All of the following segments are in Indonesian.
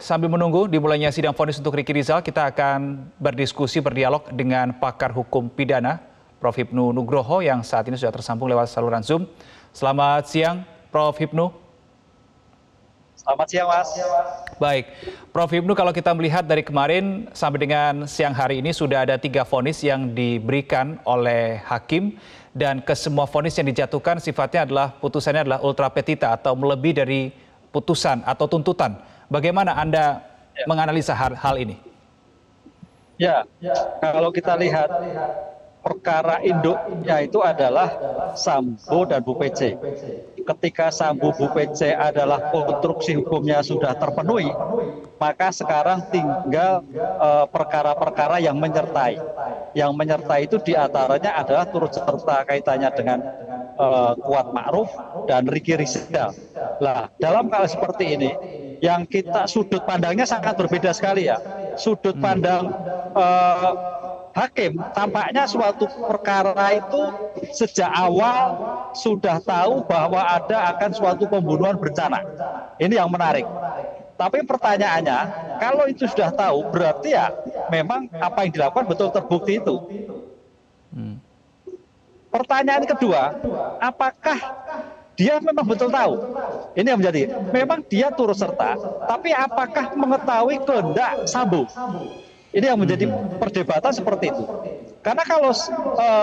Sambil menunggu dimulainya sidang vonis untuk Ricky Rizal, kita akan berdialog dengan pakar hukum pidana, Prof. Hipnu Nugroho yang saat ini sudah tersambung lewat saluran Zoom. Selamat siang, Prof. Hipnu. Selamat siang, Mas. Baik, Prof. Hipnu, kalau kita melihat dari kemarin sampai dengan siang hari ini sudah ada 3 vonis yang diberikan oleh hakim dan kesemua vonis yang dijatuhkan sifatnya adalah putusannya adalah ultra petita atau melebihi dari putusan atau tuntutan. Bagaimana Anda menganalisa hal ini? Ya, kalau kita lihat perkara induknya itu adalah Sambo dan Bu PC. Ketika Sambo Bu PC adalah konstruksi hukumnya sudah terpenuhi, maka sekarang tinggal perkara-perkara yang menyertai. Yang menyertai itu diantaranya adalah turut serta kaitannya dengan Kuat Ma'ruf dan Ricky Rizal. Nah, dalam hal seperti ini, yang kita sudut pandangnya sangat berbeda sekali ya. Sudut pandang hakim tampaknya suatu perkara itu sejak awal sudah tahu bahwa ada akan suatu pembunuhan berencana. Ini yang menarik. Tapi pertanyaannya, kalau itu sudah tahu, berarti ya memang apa yang dilakukan betul terbukti itu. Pertanyaan kedua, apakah dia memang betul tahu? Ini yang menjadi, memang dia turut serta, tapi apakah mengetahui kehendak Sambo? Ini yang menjadi perdebatan seperti itu. Karena kalau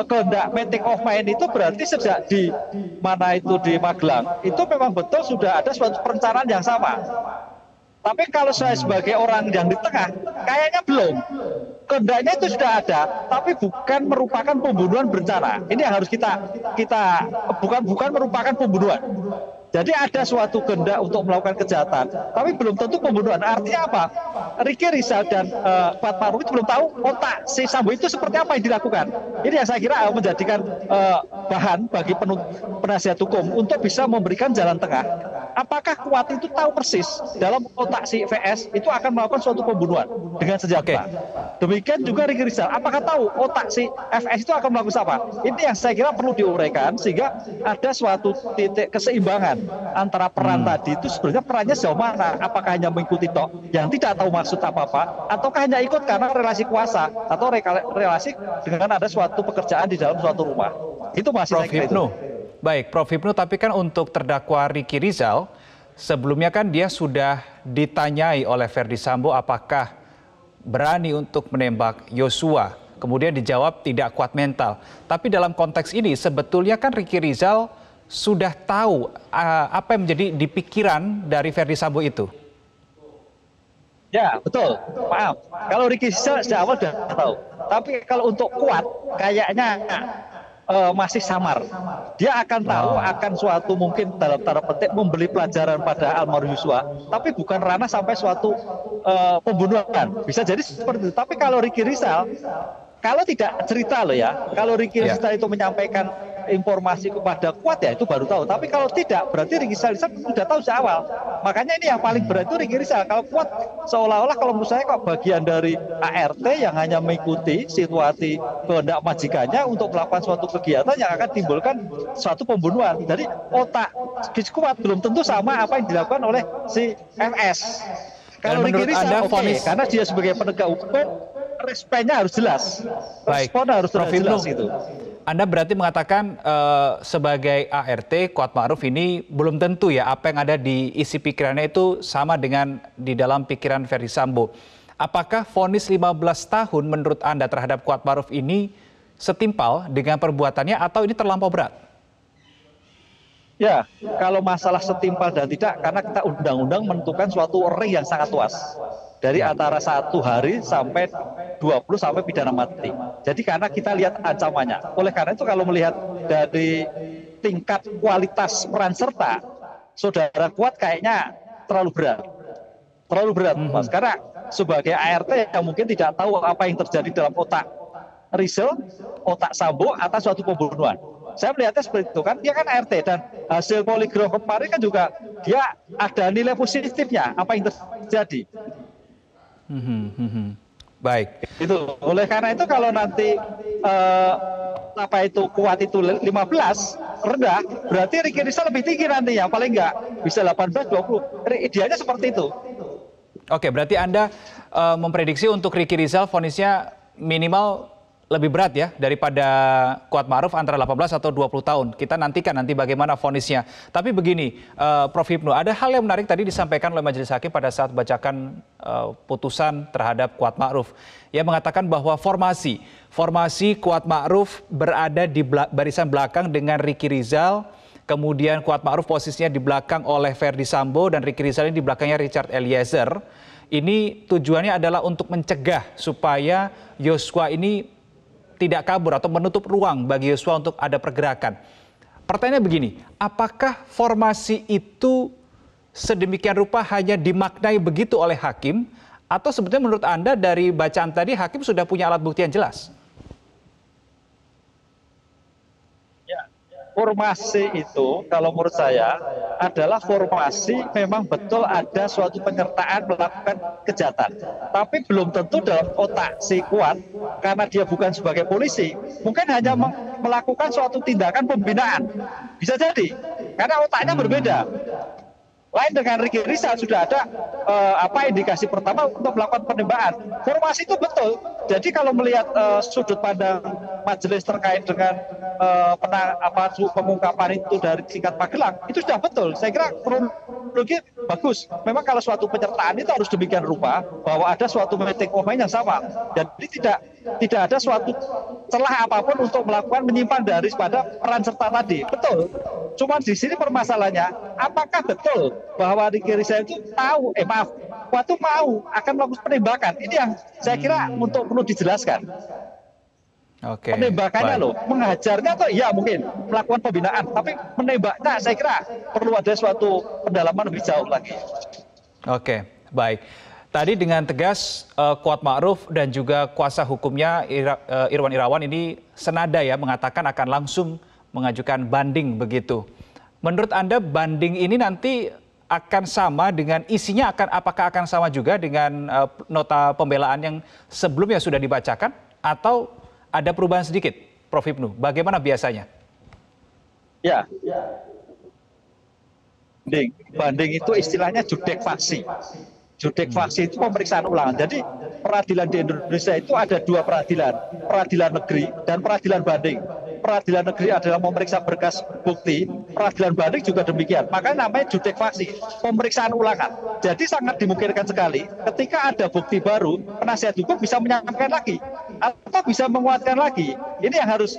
kehendak meeting of mind itu berarti sejak di mana itu di Magelang, itu memang betul sudah ada suatu perencanaan yang sama. Tapi kalau saya sebagai orang yang di tengah, kayaknya belum. Kehendaknya itu sudah ada, tapi bukan merupakan pembunuhan berencana. Ini yang harus kita bukan merupakan pembunuhan. Jadi ada suatu kehendak untuk melakukan kejahatan, tapi belum tentu pembunuhan. Artinya apa? Ricky Rizal dan Kuat Ma'ruf itu belum tahu otak si Sambo itu seperti apa yang dilakukan. Ini yang saya kira menjadikan bahan bagi penasihat hukum untuk bisa memberikan jalan tengah. Apakah Kuat itu tahu persis dalam otak si VS itu akan melakukan suatu pembunuhan dengan senjata? Demikian juga Ricky Rizal, apakah tahu otak si FS itu akan melakukan apa? Ini yang saya kira perlu diuraikan sehingga ada suatu titik keseimbangan antara peran tadi itu sebenarnya perannya sejauh mana? Apakah hanya mengikuti tok yang tidak tahu maksud apa-apa, ataukah hanya ikut karena relasi kuasa atau relasi dengan ada suatu pekerjaan di dalam suatu rumah? Itu masih Prof. Hipnu. Baik, Prof. Hipnu, tapi kan untuk terdakwa Ricky Rizal sebelumnya kan dia sudah ditanyai oleh Verdi Sambo apakah berani untuk menembak Yosua. Kemudian dijawab tidak kuat mental. Tapi dalam konteks ini sebetulnya kan Ricky Rizal sudah tahu apa yang menjadi di pikiran dari Verdi Sambo itu. Ya, betul. Maaf. Kalau Ricky Rizal sejak awal sudah tahu. Tapi kalau untuk Kuat kayaknya masih samar. Dia akan tahu akan suatu mungkin dalam tanda petik membeli pelajaran pada almarhum Yosua, tapi bukan ranah sampai suatu pembunuhan. Bisa jadi seperti itu. Tapi kalau Ricky Rizal, kalau tidak cerita loh ya, kalau Ricky Rizal itu menyampaikan informasi kepada Kuat ya itu baru tahu. Tapi kalau tidak, berarti Ricky Rizal sudah tahu sejak awal. Makanya ini yang paling berat itu Ricky Rizal. Kalau Kuat seolah-olah kalau menurut saya kok bagian dari ART yang hanya mengikuti situasi kehendak majikannya untuk melakukan suatu kegiatan yang akan timbulkan suatu pembunuhan. Jadi otak Kuat belum tentu sama apa yang dilakukan oleh si FS. Kalau Ricky Rizal karena dia sebagai penegak hukum responnya harus jelas. Responnya harus jelas itu. Anda berarti mengatakan sebagai ART Kuat Ma'ruf ini belum tentu ya apa yang ada di isi pikirannya itu sama dengan di dalam pikiran Verdi Sambo. Apakah vonis 15 tahun menurut Anda terhadap Kuat Ma'ruf ini setimpal dengan perbuatannya atau ini terlampau berat? Ya, kalau masalah setimpal dan tidak, karena kita undang-undang menentukan suatu range yang sangat luas. Dari antara 1 hari sampai 20 sampai pidana mati. Jadi karena kita lihat ancamannya. Oleh karena itu kalau melihat dari tingkat kualitas peran serta, saudara Kuat kayaknya terlalu berat. Terlalu berat, Mas. Karena sebagai ART yang mungkin tidak tahu apa yang terjadi dalam otak Rizal, otak Sambo atas suatu pembunuhan. Saya melihatnya seperti itu kan, dia kan ART dan hasil poligraf kemarin kan juga dia ada nilai positifnya apa yang terjadi. Baik. Itu. Oleh karena itu kalau nanti apa itu Kuat itu 15 rendah, berarti Ricky Rizal lebih tinggi nantinya, paling enggak bisa 18 20. Idealnya seperti itu. Oke, berarti Anda memprediksi untuk Ricky Rizal vonisnya minimal lebih berat ya daripada Kuat Ma'ruf antara 18 atau 20 tahun. Kita nantikan nanti bagaimana vonisnya. Tapi begini, Prof. Hipnu, ada hal yang menarik tadi disampaikan oleh Majelis Hakim pada saat bacakan putusan terhadap Kuat Ma'ruf. Ia mengatakan bahwa formasi Kuat Ma'ruf berada di barisan belakang dengan Ricky Rizal. Kemudian Kuat Ma'ruf posisinya di belakang oleh Ferdi Sambo dan Ricky Rizal ini di belakangnya Richard Eliezer. Ini tujuannya adalah untuk mencegah supaya Yosua ini tidak kabur atau menutup ruang bagi Yosua untuk ada pergerakan. Pertanyaannya begini, apakah formasi itu sedemikian rupa hanya dimaknai begitu oleh hakim atau sebetulnya menurut Anda dari bacaan tadi hakim sudah punya alat bukti yang jelas? Formasi itu kalau menurut saya adalah formasi memang betul ada suatu penyertaan melakukan kejahatan. Tapi belum tentu dalam otak si Kuat, karena dia bukan sebagai polisi, mungkin hanya melakukan suatu tindakan pembinaan. Bisa jadi, karena otaknya berbeda. Lain dengan Ricky Rizal sudah ada indikasi pertama untuk melakukan penembakan. Formasi itu betul. Jadi kalau melihat sudut pandang majelis terkait dengan pengungkapan itu dari tingkat Magelang, itu sudah betul. Saya kira kronologi bagus. Memang kalau suatu penyertaan itu harus demikian rupa bahwa ada suatu meeting of mind yang sama. Jadi tidak ada suatu celah apapun untuk melakukan menyimpan dari pada peran serta tadi. Betul. Cuma di sini permasalahannya, apakah betul bahwa Ricky Rizal itu tahu, waktu mau akan melakukan penembakan? Ini yang saya kira untuk perlu dijelaskan. Oke, penembakannya baik. loh, menghajarnya atau iya mungkin melakukan pembinaan, tapi menembaknya saya kira perlu ada suatu pendalaman lebih jauh lagi. Oke, baik. Tadi dengan tegas Kuat Ma'ruf dan juga kuasa hukumnya Irwan Irawan ini senada ya mengatakan akan langsung mengajukan banding begitu. Menurut Anda banding ini nanti akan sama dengan isinya apakah akan sama juga dengan nota pembelaan yang sebelumnya sudah dibacakan atau ada perubahan sedikit, Prof. Hipnu? Bagaimana biasanya? Ya, banding itu istilahnya judek faksi. Judek faksi itu pemeriksaan ulangan. Jadi peradilan di Indonesia itu ada dua peradilan, peradilan negeri dan peradilan banding. Peradilan negeri adalah memeriksa berkas bukti, peradilan banding juga demikian. Makanya namanya judek faksi, pemeriksaan ulangan. Jadi sangat dimungkinkan sekali ketika ada bukti baru, penasihat hukum bisa menyampaikan lagi atau bisa menguatkan lagi. Ini yang harus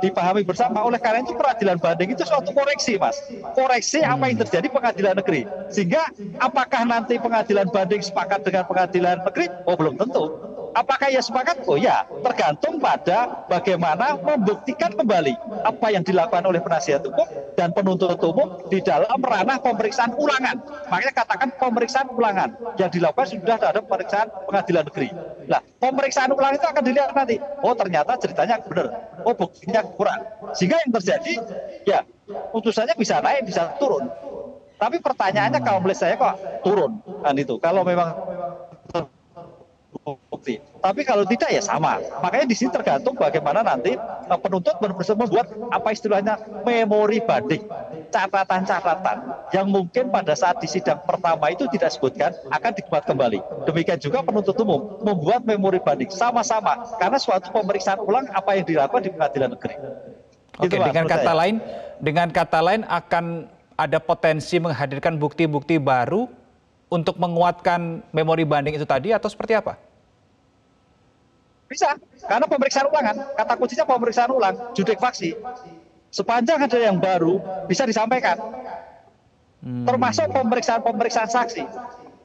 dipahami bersama. Oleh karena itu peradilan banding itu suatu koreksi, Mas. Koreksi apa yang terjadi pengadilan negeri. Sehingga apakah nanti pengadilan banding sepakat dengan pengadilan negeri? Oh, belum tentu. Apakah ia sepakat? Oh ya, tergantung pada bagaimana membuktikan kembali apa yang dilakukan oleh penasihat hukum dan penuntut umum di dalam ranah pemeriksaan ulangan. Makanya katakan pemeriksaan ulangan yang dilakukan sudah terhadap pemeriksaan pengadilan negeri. Nah, pemeriksaan ulangan itu akan dilihat nanti. Oh, ternyata ceritanya benar. Oh, buktinya kurang. Sehingga yang terjadi, ya putusannya bisa naik, bisa turun. Tapi pertanyaannya kalau menurut saya kok turun kan itu. Kalau memang bukti. Tapi kalau tidak ya sama. Makanya di sini tergantung bagaimana nanti penuntut membuat apa istilahnya memori banding, catatan-catatan yang mungkin pada saat di sidang pertama itu tidak disebutkan akan dibuat kembali. Demikian juga penuntut umum membuat memori banding sama-sama karena suatu pemeriksaan ulang apa yang dilakukan di pengadilan negeri. Oke, gitu, dengan kata lain akan ada potensi menghadirkan bukti-bukti baru untuk menguatkan memori banding itu tadi atau seperti apa? Bisa, karena pemeriksaan ulangan, kata kuncinya pemeriksaan ulang, judek faksi. Sepanjang ada yang baru, bisa disampaikan. Termasuk pemeriksaan saksi.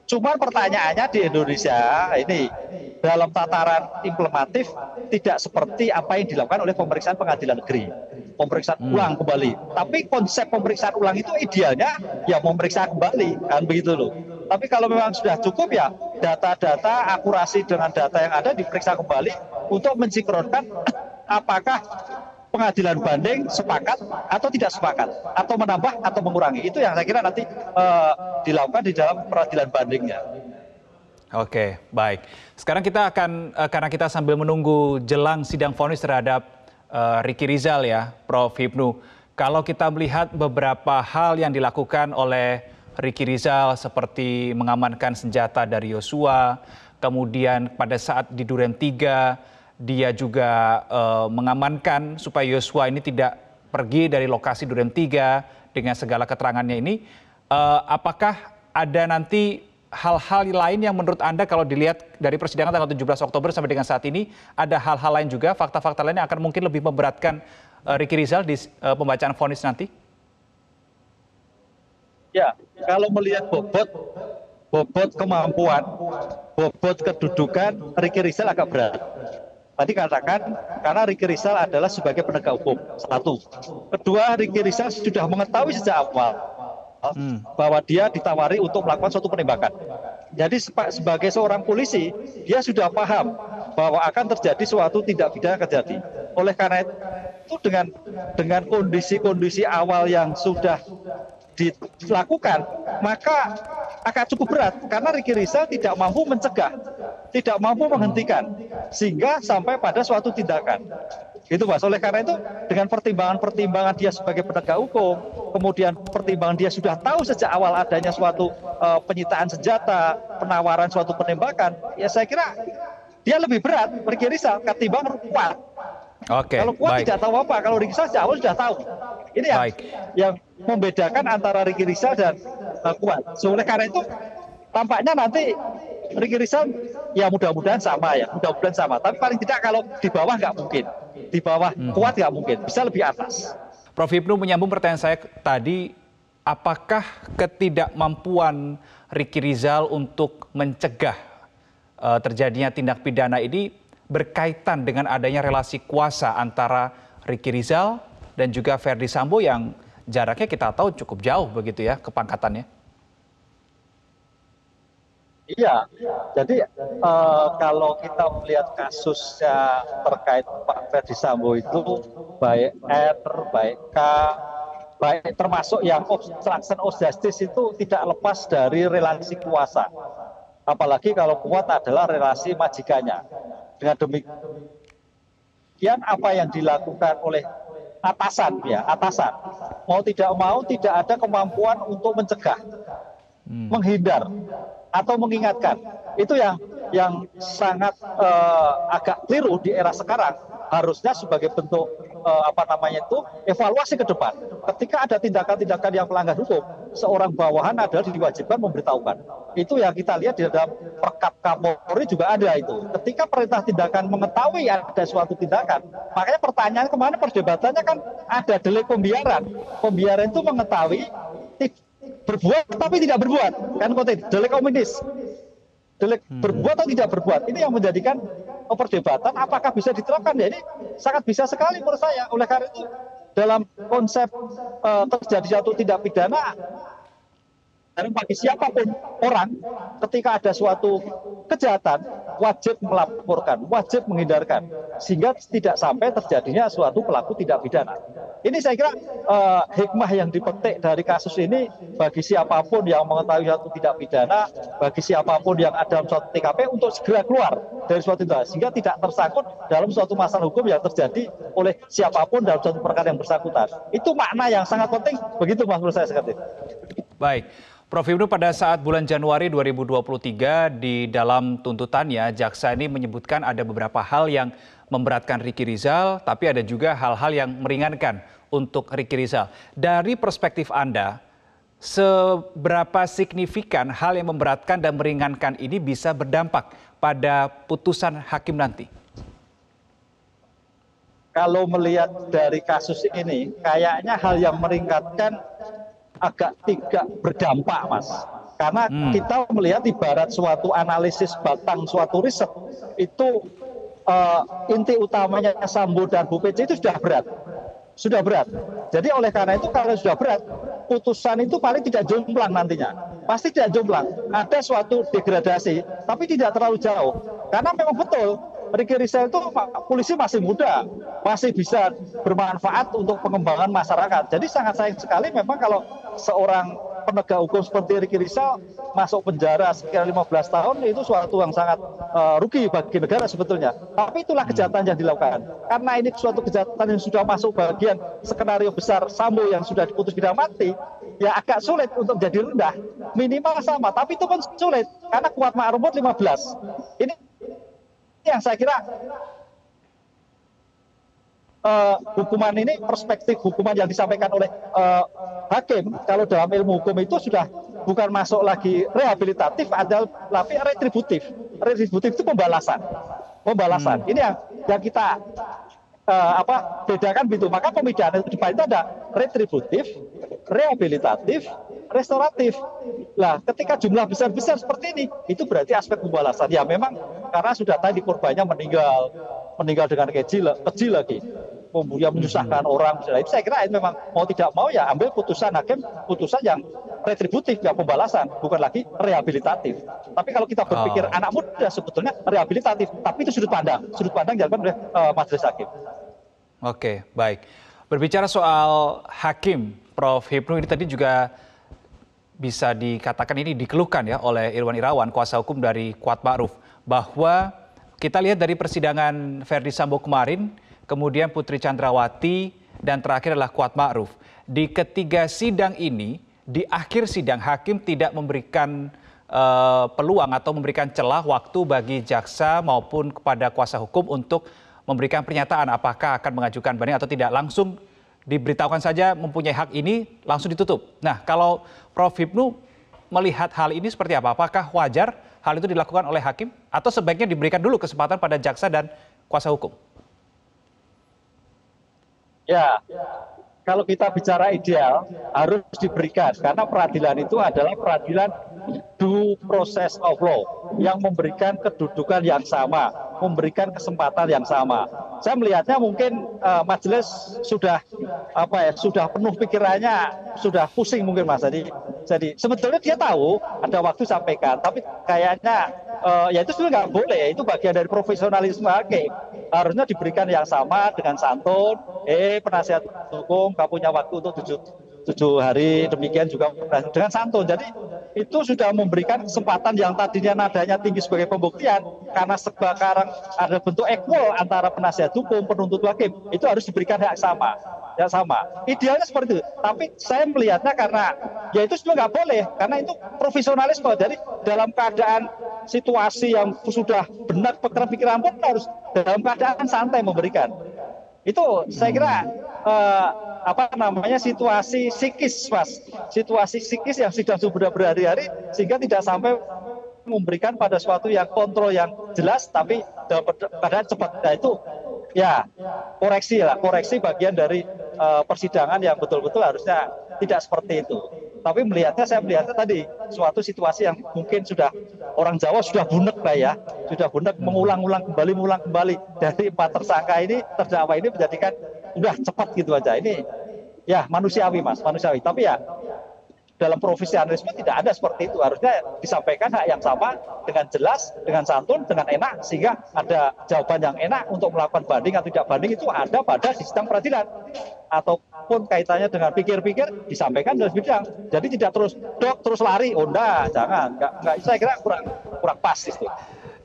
Cuman pertanyaannya di Indonesia ini dalam tataran implementatif tidak seperti apa yang dilakukan oleh pemeriksaan pengadilan negeri. Pemeriksaan ulang kembali. Tapi konsep pemeriksaan ulang itu idealnya ya memeriksa kembali, kan begitu loh. Tapi kalau memang sudah cukup ya data-data akurasi dengan data yang ada diperiksa kembali untuk mensinkronkan apakah pengadilan banding sepakat atau tidak sepakat, atau menambah atau mengurangi. Itu yang saya kira nanti dilakukan di dalam peradilan bandingnya. Oke, baik. Sekarang kita akan, karena kita sambil menunggu jelang sidang vonis terhadap Ricky Rizal ya, Prof. Hipnu. Kalau kita melihat beberapa hal yang dilakukan oleh Ricky Rizal seperti mengamankan senjata dari Yosua, kemudian pada saat di Duren 3 dia juga mengamankan supaya Yosua ini tidak pergi dari lokasi Duren 3 dengan segala keterangannya ini. Apakah ada nanti hal-hal lain yang menurut Anda kalau dilihat dari persidangan tanggal 17 Oktober sampai dengan saat ini, ada hal-hal lain juga, fakta-fakta lain yang akan mungkin lebih memberatkan Ricky Rizal di pembacaan vonis nanti? Ya, kalau melihat bobot kemampuan, bobot kedudukan, Ricky Rizal agak berat. Tadi katakan, karena Ricky Rizal adalah sebagai penegak hukum, satu. Kedua, Ricky Rizal sudah mengetahui sejak awal bahwa dia ditawari untuk melakukan suatu penembakan. Jadi sebagai seorang polisi, dia sudah paham bahwa akan terjadi suatu tindak pidana terjadi. Oleh karena itu dengan kondisi-kondisi awal yang sudah dilakukan, maka akan cukup berat karena Ricky Rizal tidak mampu mencegah, tidak mampu menghentikan, sehingga sampai pada suatu tindakan. Itu Mas. Oleh karena itu dengan pertimbangan-pertimbangan dia sebagai penegak hukum, kemudian pertimbangan dia sudah tahu sejak awal adanya suatu penyitaan senjata, penawaran suatu penembakan, ya saya kira dia lebih berat Ricky Rizal ketimbang Kuat. Oke, kalau Kuat baik. tidak tahu apa, kalau Ricky Rizal sejak awal sudah tahu. Ini yang membedakan antara Ricky Rizal dan Kuat. So, oleh karena itu tampaknya nanti Ricky Rizal ya mudah-mudahan sama ya, mudah-mudahan sama. Tapi paling tidak kalau di bawah nggak mungkin, di bawah Kuat nggak mungkin, bisa lebih atas. Prof. Hipnu, menyambung pertanyaan saya tadi, apakah ketidakmampuan Ricky Rizal untuk mencegah terjadinya tindak pidana ini berkaitan dengan adanya relasi kuasa antara Ricky Rizal dan juga Verdi Sambo yang jaraknya kita tahu cukup jauh begitu ya kepangkatannya? Iya, jadi kalau kita melihat kasusnya terkait Pak Verdi Sambo itu, baik R, baik K, baik termasuk yang obstruction of justice itu tidak lepas dari relasi kuasa. Apalagi kalau Kuat adalah relasi majikannya. Dengan demikian apa yang dilakukan oleh atasan, mau tidak mau tidak ada kemampuan untuk mencegah, menghindar atau mengingatkan. Itu yang sangat agak keliru di era sekarang. Harusnya sebagai bentuk evaluasi ke depan. Ketika ada tindakan-tindakan yang melanggar hukum, seorang bawahan adalah diwajibkan memberitahukan. Itu yang kita lihat di dalam Perkap Kapolri juga ada itu. Ketika perintah tindakan mengetahui ada suatu tindakan, makanya pertanyaan kemana perdebatannya kan ada delik pembiaran. Pembiaran itu mengetahui berbuat tapi tidak berbuat, kan konten delik ominis. Delik berbuat atau tidak berbuat, ini yang menjadikan perdebatan apakah bisa diterapkan. Ya, ini sangat bisa sekali menurut saya. Oleh karena itu dalam konsep terjadi suatu tindak pidana, dan bagi siapapun orang ketika ada suatu kejahatan wajib melaporkan, wajib menghindarkan, sehingga tidak sampai terjadinya suatu pelaku tindak pidana. Ini saya kira hikmah yang dipetik dari kasus ini bagi siapapun yang mengetahui suatu tindak pidana, bagi siapapun yang ada dalam suatu TKP untuk segera keluar dari suatu tindakan, sehingga tidak tersangkut dalam suatu masalah hukum yang terjadi oleh siapapun dalam suatu perkara yang bersangkutan. Itu makna yang sangat penting, begitu Mas menurut saya seperti itu. Baik. Prof. Hipnu, pada saat bulan Januari 2023 di dalam tuntutannya, jaksa ini menyebutkan ada beberapa hal yang memberatkan Ricky Rizal, tapi ada juga hal-hal yang meringankan untuk Ricky Rizal. Dari perspektif Anda, seberapa signifikan hal yang memberatkan dan meringankan ini bisa berdampak pada putusan hakim nanti? Kalau melihat dari kasus ini, kayaknya hal yang meringankan agak tidak berdampak, Mas. Karena kita melihat ibarat suatu analisis batang suatu riset, itu inti utamanya Sambo dan Bu Pece itu sudah berat. Sudah berat. Jadi oleh karena itu kalau sudah berat, putusan itu paling tidak jomplang nantinya. Pasti tidak jomplang. Ada suatu degradasi, tapi tidak terlalu jauh. Karena memang betul, Ricky Rizal itu polisi masih muda, masih bisa bermanfaat untuk pengembangan masyarakat. Jadi sangat sayang sekali memang kalau seorang penegak hukum seperti Ricky Rizal masuk penjara sekitar 15 tahun itu suatu yang sangat rugi bagi negara sebetulnya. Tapi itulah kejahatan yang dilakukan. Karena ini suatu kejahatan yang sudah masuk bagian skenario besar Sambo yang sudah diputus pidana mati, ya agak sulit untuk jadi rendah. Minimal sama, tapi itu pun sulit karena Kuat Ma'ruf 15. Ini yang saya kira hukuman ini, perspektif hukuman yang disampaikan oleh hakim kalau dalam ilmu hukum itu sudah bukan masuk lagi rehabilitatif, adalah tapi retributif. Retributif itu pembalasan. Ini yang kita bedakan begitu. Maka pemidana itu di itu ada retributif, rehabilitatif, restoratif. Nah, ketika jumlah besar-besar seperti ini, itu berarti aspek pembalasan. Ya memang karena sudah tadi korbannya meninggal dengan kecil lagi, kemudian menyusahkan orang. Itu saya kira itu memang mau tidak mau ya ambil putusan hakim, putusan yang retributif, yang pembalasan, bukan lagi rehabilitatif. Tapi kalau kita berpikir anak muda sebetulnya rehabilitatif, tapi itu sudut pandang dilakukan oleh majelis hakim. Oke, baik. Berbicara soal hakim, Prof. Hipnu, ini tadi juga bisa dikatakan ini dikeluhkan ya oleh Irwan Irawan, kuasa hukum dari Kuat Ma'ruf, bahwa kita lihat dari persidangan Verdi Sambo kemarin, kemudian Putri Chandrawati, dan terakhir adalah Kuat Ma'ruf. Di ketiga sidang ini, di akhir sidang hakim tidak memberikan peluang atau memberikan celah waktu bagi jaksa maupun kepada kuasa hukum untuk memberikan pernyataan apakah akan mengajukan banding atau tidak. Langsung diberitahukan saja mempunyai hak ini, langsung ditutup. Nah, kalau Prof. Hipnu melihat hal ini seperti apa? Apakah wajar hal itu dilakukan oleh hakim atau sebaiknya diberikan dulu kesempatan pada jaksa dan kuasa hukum? Ya, kalau kita bicara ideal harus diberikan karena peradilan itu adalah peradilan due process of law yang memberikan kedudukan yang sama, memberikan kesempatan yang sama. Saya melihatnya mungkin majelis sudah penuh pikirannya, sudah pusing mungkin Mas. Jadi sebetulnya dia tahu ada waktu sampaikan, tapi kayaknya ya itu sebenarnya nggak boleh. Itu bagian dari profesionalisme hakim. Harusnya diberikan yang sama dengan santun. Penasihat hukum, kamu punya waktu untuk 7 hari, demikian juga dengan santun. Jadi itu sudah memberikan kesempatan yang tadinya nadanya tinggi sebagai pembuktian, karena sekarang ada bentuk equal antara penasihat hukum, penuntut hakim, itu harus diberikan hak sama. Ya sama. Idealnya seperti itu. Tapi saya melihatnya karena ya itu sebenarnya nggak boleh, karena itu profesionalisme. Jadi dalam keadaan situasi yang sudah benar pikiran pun harus dalam keadaan santai memberikan. Itu saya kira situasi psikis, Mas. Situasi psikis yang sudah berhari-hari sehingga tidak sampai memberikan pada suatu yang kontrol yang jelas tapi dalam keadaan cepat. Nah itu ya koreksi bagian dari persidangan yang betul-betul harusnya tidak seperti itu. Tapi saya melihatnya tadi suatu situasi yang mungkin sudah orang Jawa sudah bunek lah ya, sudah bunek mengulang kembali dari 4 tersangka ini, terdakwa ini menjadikan udah cepat gitu aja. Ini ya manusiawi Mas, manusiawi. Tapi ya dalam profesionalisme tidak ada seperti itu. Harusnya disampaikan hak yang sama dengan jelas, dengan santun, dengan enak, sehingga ada jawaban yang enak untuk melakukan banding atau tidak banding itu ada pada di sidang peradilan. Ataupun kaitannya dengan pikir-pikir disampaikan dalam bidang. Jadi tidak terus lari, enggak, jangan. Enggak, saya kira kurang pas itu.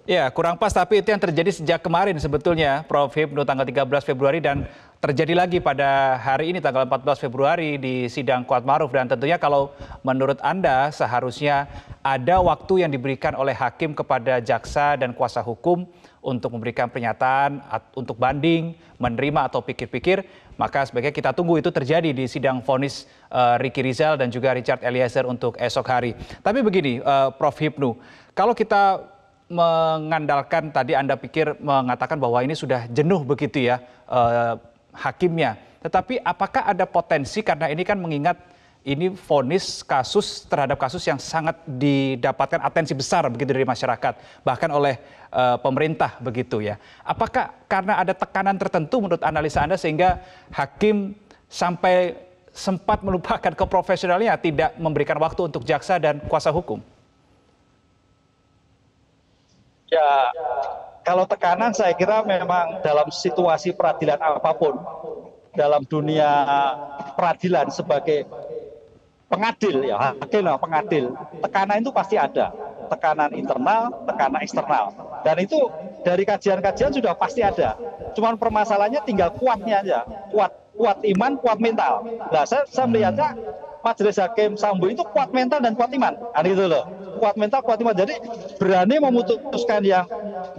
Ya, kurang pas, tapi itu yang terjadi sejak kemarin sebetulnya, Prof. Hipnu, tanggal 13 Februari dan terjadi lagi pada hari ini tanggal 14 Februari di sidang Kuat Ma'ruf. Dan tentunya kalau menurut Anda seharusnya ada waktu yang diberikan oleh hakim kepada jaksa dan kuasa hukum untuk memberikan pernyataan, untuk banding, menerima atau pikir-pikir, maka sebaiknya kita tunggu itu terjadi di sidang vonis Ricky Rizal dan juga Richard Eliezer untuk esok hari. Tapi begini, Prof. Hipnu, kalau kita mengandalkan tadi Anda mengatakan bahwa ini sudah jenuh begitu ya hakimnya. Tetapi apakah ada potensi, karena ini kan mengingat ini vonis terhadap kasus yang sangat didapatkan atensi besar begitu dari masyarakat, bahkan oleh pemerintah begitu ya. Apakah karena ada tekanan tertentu menurut analisa Anda sehingga hakim sampai sempat melupakan keprofesionalnya, tidak memberikan waktu untuk jaksa dan kuasa hukum? Ya, kalau tekanan saya kira memang dalam situasi peradilan apapun, dalam dunia peradilan sebagai pengadil ya, hakim lah pengadil. Tekanan itu pasti ada, tekanan internal, tekanan eksternal. Dan itu dari kajian-kajian sudah pasti ada. Cuman permasalahannya tinggal kuatnya aja, kuat iman, kuat mental. Nah, saya melihatnya Majelis Hakim Sambo itu kuat mental dan kuat iman, gitu loh. Kuat mental, kuat iman. Jadi berani memutuskan yang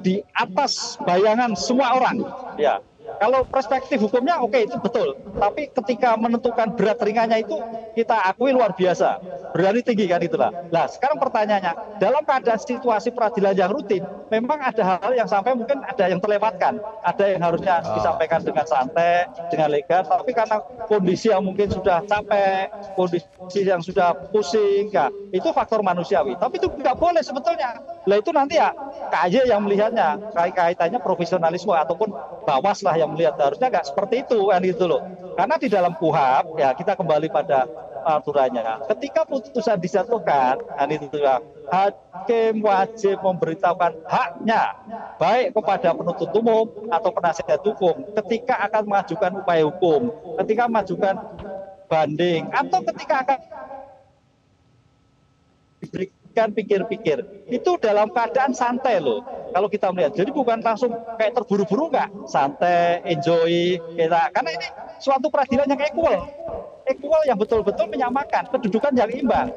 di atas bayangan semua orang, ya. Kalau perspektif hukumnya oke, itu betul. Tapi ketika menentukan berat ringannya itu kita akui luar biasa. Berani tinggi kan itulah. Nah sekarang pertanyaannya, dalam keadaan situasi peradilan yang rutin, memang ada hal yang sampai mungkin ada yang terlewatkan. Ada yang harusnya disampaikan dengan santai, dengan lega. Tapi karena kondisi yang mungkin sudah capek, kondisi yang sudah pusing, ya, itu faktor manusiawi. Tapi itu nggak boleh sebetulnya. Nah itu nanti ya KAY yang melihatnya, kaitannya profesionalisme ataupun Bawas lah yang melihat, harusnya nggak seperti itu kan gitu loh. Karena di dalam KUHP ya kita kembali pada aturannya. Ketika putusan dijatuhkan, kan itu hakim wajib memberitahukan haknya baik kepada penuntut umum atau penasihat hukum ketika akan mengajukan upaya hukum, ketika mengajukan banding atau ketika akan diberikan pikir-pikir, itu dalam keadaan santai loh. Kalau kita melihat, jadi bukan langsung kayak terburu-buru, nggak, santai, enjoy, kita. Karena ini suatu peradilan yang equal yang betul-betul menyamakan, kedudukan yang imbang.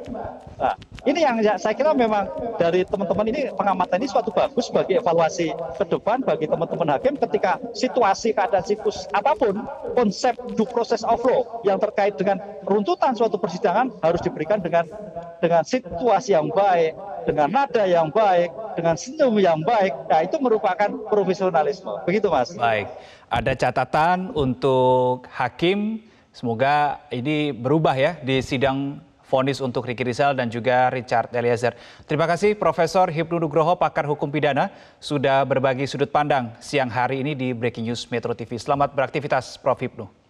Nah, ini yang saya kira memang dari teman-teman ini pengamatan ini suatu bagus bagi evaluasi ke depan bagi teman-teman hakim ketika situasi keadaan siklus apapun, konsep due process of law yang terkait dengan runtutan suatu persidangan harus diberikan dengan situasi yang baik, dengan nada yang baik, dengan senyum yang baik. Nah, itu merupakan profesionalisme. Begitu, Mas. Baik, ada catatan untuk hakim. Semoga ini berubah ya di sidang vonis untuk Ricky Rizal dan juga Richard Eliezer. Terima kasih Profesor Hipnu Nugroho, pakar hukum pidana, sudah berbagi sudut pandang siang hari ini di Breaking News Metro TV. Selamat beraktivitas Prof. Hipnu.